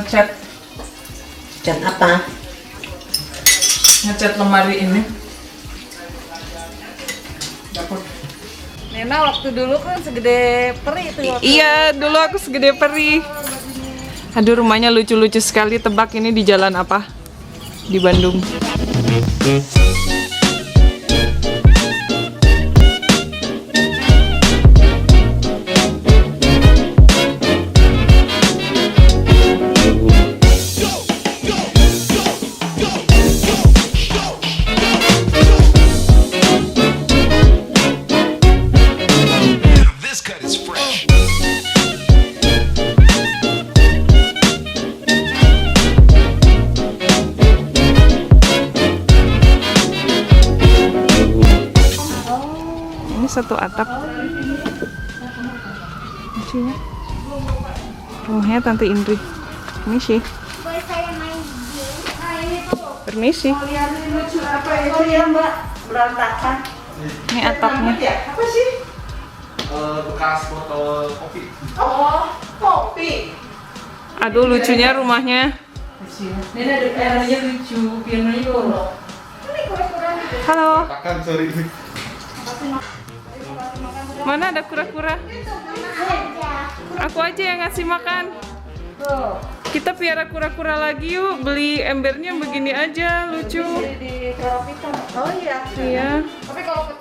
ngecat. Cat apa? Ngecat lemari ini. Dapur. Nena waktu dulu kan segede peri itu waktu. Iya, dulu aku segede peri. Aduh, rumahnya lucu-lucu sekali. Tebak ini di jalan apa? Di Bandung. This cut is fresh. Ini satu atap. Lucunya. Rumahnya Tante Indri. Permisi. Permisi. Lucu apa itu ya Mbak? Berantakan. Ini atapnya. Apa sih? Bekas botol kopi. Oh, kopi. Aduh, lucunya rumahnya. Nena ada pianonya lucu, pianonya bolong. Halo. Makan sorry. Mana ada kura-kura? Aku aja yang ngasih makan. Kita piara kura-kura lagi yuk. Beli embernya begini aja, lucu. Di Toropita. Oh iya. Iya. Tapi kalau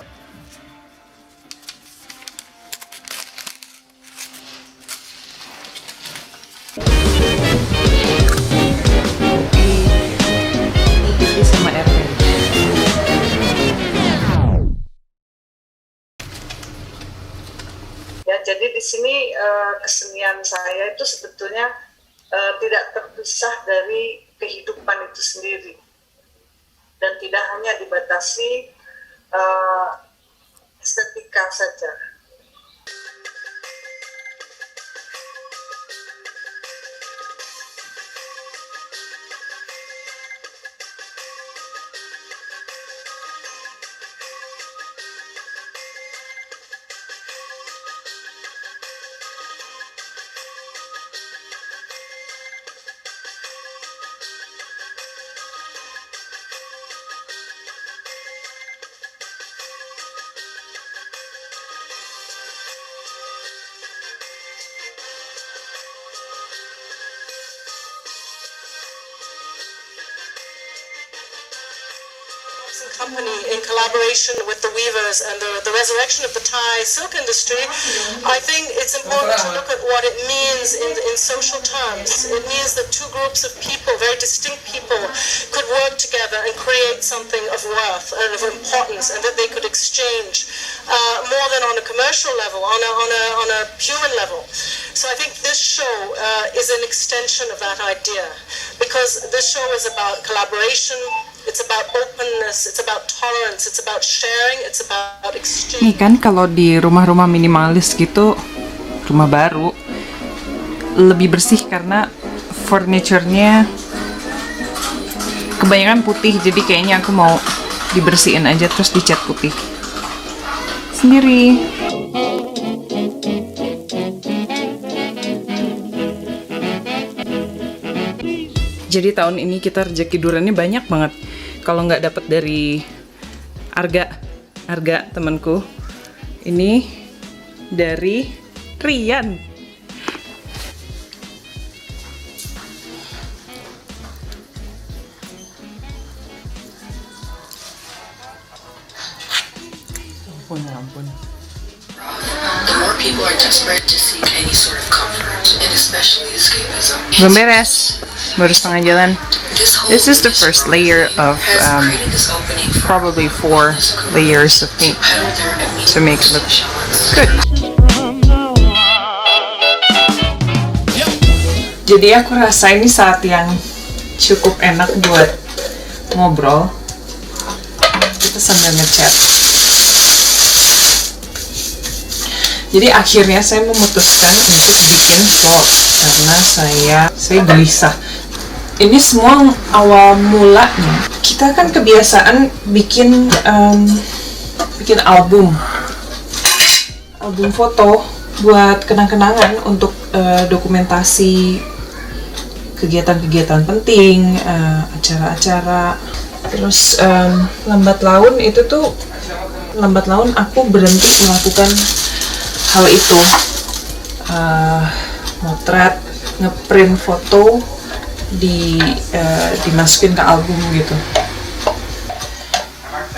Diikuti sama RW. Ya, jadi di sini kesenian saya itu sebetulnya tidak terpisah dari kehidupan itu sendiri dan tidak hanya dibatasi estetika saja. Company in collaboration with the weavers and the resurrection of the Thai silk industry, I think it's important to look at what it means in social terms. It means that two groups of people, very distinct people, could work together and create something of worth and of importance, and that they could exchange more than on a commercial level, on a human level. So I think this show is an extension of that idea, because this show is about collaboration. It's about openness, it's about tolerance, it's about sharing, it's about exchange. Nih kan kalau di rumah-rumah minimalis gitu, rumah baru lebih bersih karena furniture-nya kebanyakan putih, jadi kayaknya aku mau dibersihin aja terus dicat putih sendiri. Jadi tahun ini kita rezeki duriannya banyak banget. Kalau nggak dapat dari Arga temanku, ini dari Rian. Ampun. The more people are desperate to seek any sort of comfort, and especially escapism. Belum beres, baru setengah jalan. This is the first layer of probably 4 layers of paint to make it look good. Jadi aku rasa ini saat yang cukup enak buat ngobrol. Kita sambil ngecat. Jadi akhirnya saya memutuskan untuk bikin vlog karena saya gelisah. Ini semua awal mulanya kita kan kebiasaan bikin album foto buat kenang-kenangan untuk dokumentasi kegiatan-kegiatan penting, acara-acara. Terus lambat laun aku berhenti melakukan hal itu, motret, ngeprint foto, dimasukin ke album gitu.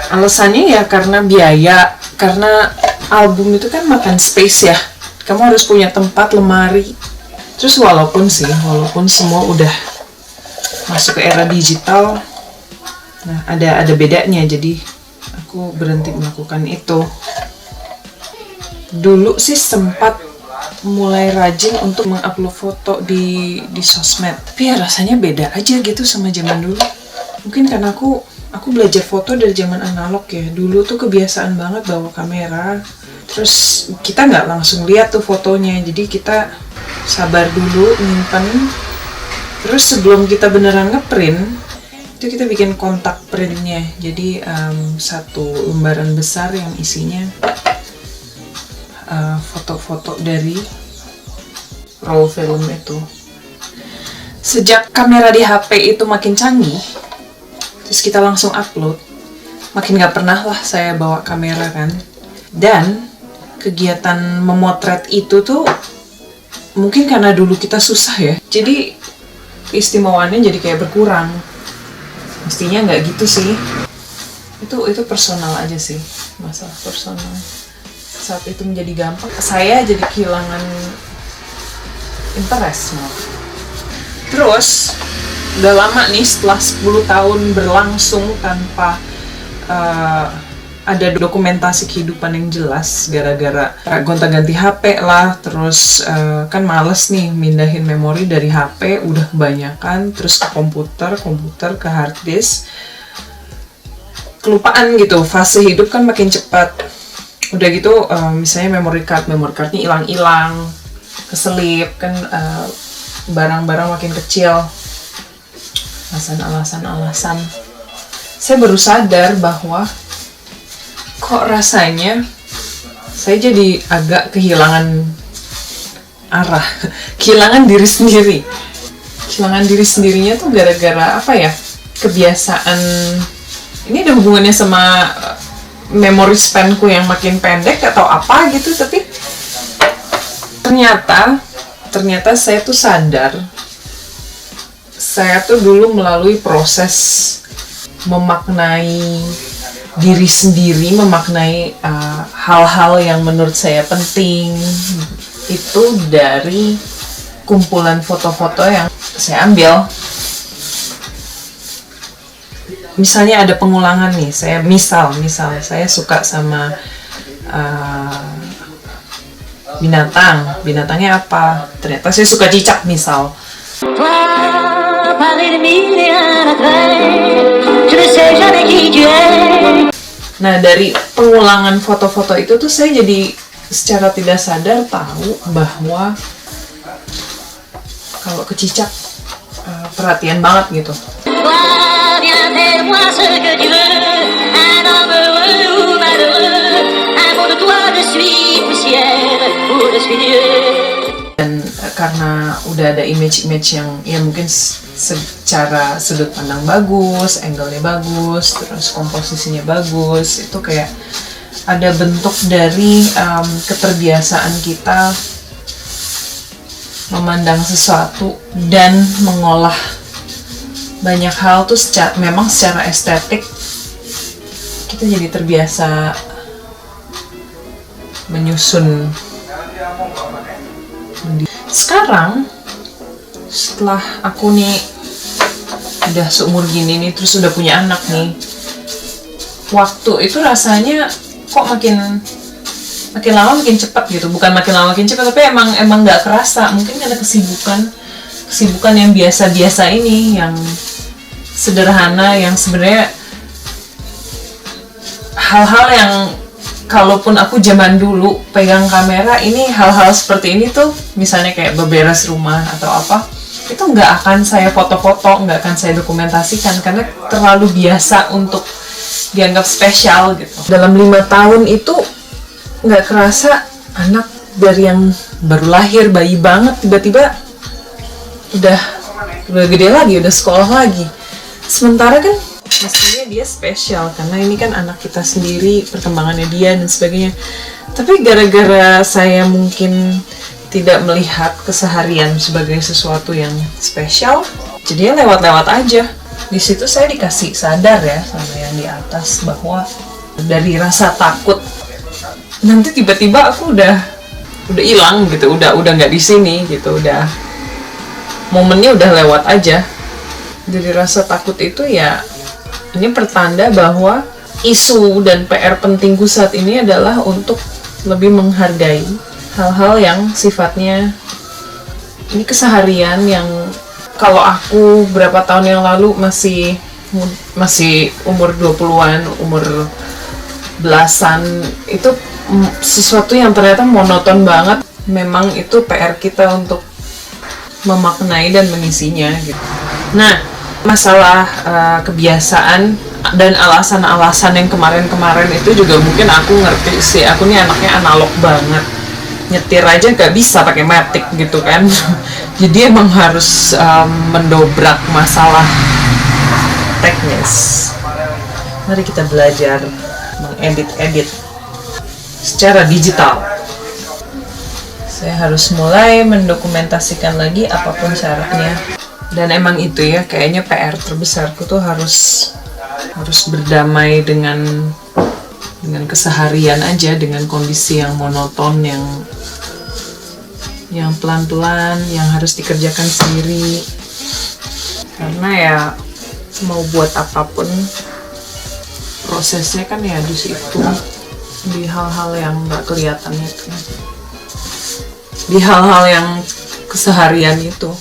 Alasannya ya karena biaya, karena album itu kan makan space ya, kamu harus punya tempat, lemari. Terus walaupun semua udah masuk ke era digital, nah ada bedanya, jadi aku berhenti melakukan itu. Dulu sih sempat mulai rajin untuk mengupload foto di sosmed, tapi ya rasanya beda aja gitu sama zaman dulu. Mungkin karena aku belajar foto dari zaman analog ya. Dulu tuh kebiasaan banget bawa kamera, terus kita nggak langsung lihat tuh fotonya, jadi kita sabar dulu nyimpen. Terus sebelum kita beneran ngeprint, itu kita bikin kontak printnya. Jadi satu lembaran besar yang isinya foto-foto dari roll film itu. Sejak kamera di HP itu makin canggih, terus kita langsung upload, makin gak pernah lah saya bawa kamera kan. Dan kegiatan memotret itu tuh mungkin karena dulu kita susah ya, jadi keistimewaannya jadi kayak berkurang. Mestinya nggak gitu sih. Itu personal aja sih, masalah personal. Saat itu menjadi gampang, saya jadi kehilangan interest malah. Terus udah lama nih, setelah 10 tahun berlangsung tanpa ada dokumentasi kehidupan yang jelas, gara-gara gonta-ganti HP lah. Terus kan males nih mindahin memori dari HP, udah kebanyakan, terus ke komputer ke hard disk. Kelupaan gitu, fase hidup kan makin cepat. Udah gitu misalnya memory cardnya hilang-hilang, keselip kan, barang-barang makin kecil. Alasan. Saya baru sadar bahwa kok rasanya saya jadi agak kehilangan arah, kehilangan diri sendiri. Kehilangan diri sendirinya tuh gara-gara apa ya? Kebiasaan. Ini ada hubungannya sama memory span-ku yang makin pendek atau apa gitu, tapi ternyata saya tuh sadar, saya tuh dulu melalui proses memaknai diri sendiri, memaknai hal-hal yang menurut saya penting itu dari kumpulan foto-foto yang saya ambil. Misalnya ada pengulangan nih, saya misal saya suka sama binatangnya apa, ternyata saya suka cicak misal. Nah, dari pengulangan foto-foto itu tuh saya jadi secara tidak sadar tahu bahwa kalau ke cicak perhatian banget gitu. Dan karena udah ada image-image yang ya mungkin secara sudut pandang bagus, angle-nya bagus, terus komposisinya bagus, itu kayak ada bentuk dari keterbiasaan kita memandang sesuatu dan mengolah banyak hal tuh memang secara estetik kita jadi terbiasa menyusun. Sekarang setelah aku nih udah seumur gini nih, terus udah punya anak nih, waktu itu rasanya kok makin lama makin cepat gitu. Bukan makin lama makin cepat, tapi emang nggak kerasa. Mungkin karena kesibukan yang biasa-biasa ini, yang sederhana, yang sebenarnya hal-hal yang kalaupun aku zaman dulu pegang kamera, ini hal-hal seperti ini tuh, misalnya kayak beberes rumah atau apa, itu nggak akan saya foto-foto, nggak akan saya dokumentasikan karena terlalu biasa untuk dianggap spesial gitu. Dalam 5 tahun itu nggak kerasa anak dari yang baru lahir, bayi banget, tiba-tiba udah udah gede lagi, udah sekolah lagi. Sementara kan mestinya dia spesial karena ini kan anak kita sendiri, perkembangannya dia dan sebagainya. Tapi gara-gara saya mungkin tidak melihat keseharian sebagai sesuatu yang spesial, jadinya lewat-lewat aja. Di situ saya dikasih sadar ya sama yang di atas bahwa dari rasa takut nanti tiba-tiba aku udah hilang gitu, udah nggak di sini gitu, udah momennya udah lewat aja. Dari rasa takut itu ya, ini pertanda bahwa isu dan PR pentingku saat ini adalah untuk lebih menghargai hal-hal yang sifatnya ini keseharian, yang kalau aku berapa tahun yang lalu masih umur 20-an, umur belasan, itu sesuatu yang ternyata monoton banget. Memang itu PR kita untuk memaknai dan mengisinya gitu. Nah, masalah kebiasaan dan alasan-alasan yang kemarin-kemarin itu juga mungkin aku ngerti sih. Aku nih anaknya analog banget, nyetir aja gak bisa pakai matic gitu kan. Jadi emang harus mendobrak masalah teknis. Mari kita belajar mengedit secara digital. Saya harus mulai mendokumentasikan lagi apapun syaratnya. Dan emang itu ya, kayaknya PR terbesarku tuh harus berdamai dengan keseharian aja, dengan kondisi yang monoton, yang pelan-pelan, yang harus dikerjakan sendiri. Karena ya mau buat apapun prosesnya kan ya di situ, di hal-hal yang nggak kelihatan itu, di hal-hal yang keseharian itu.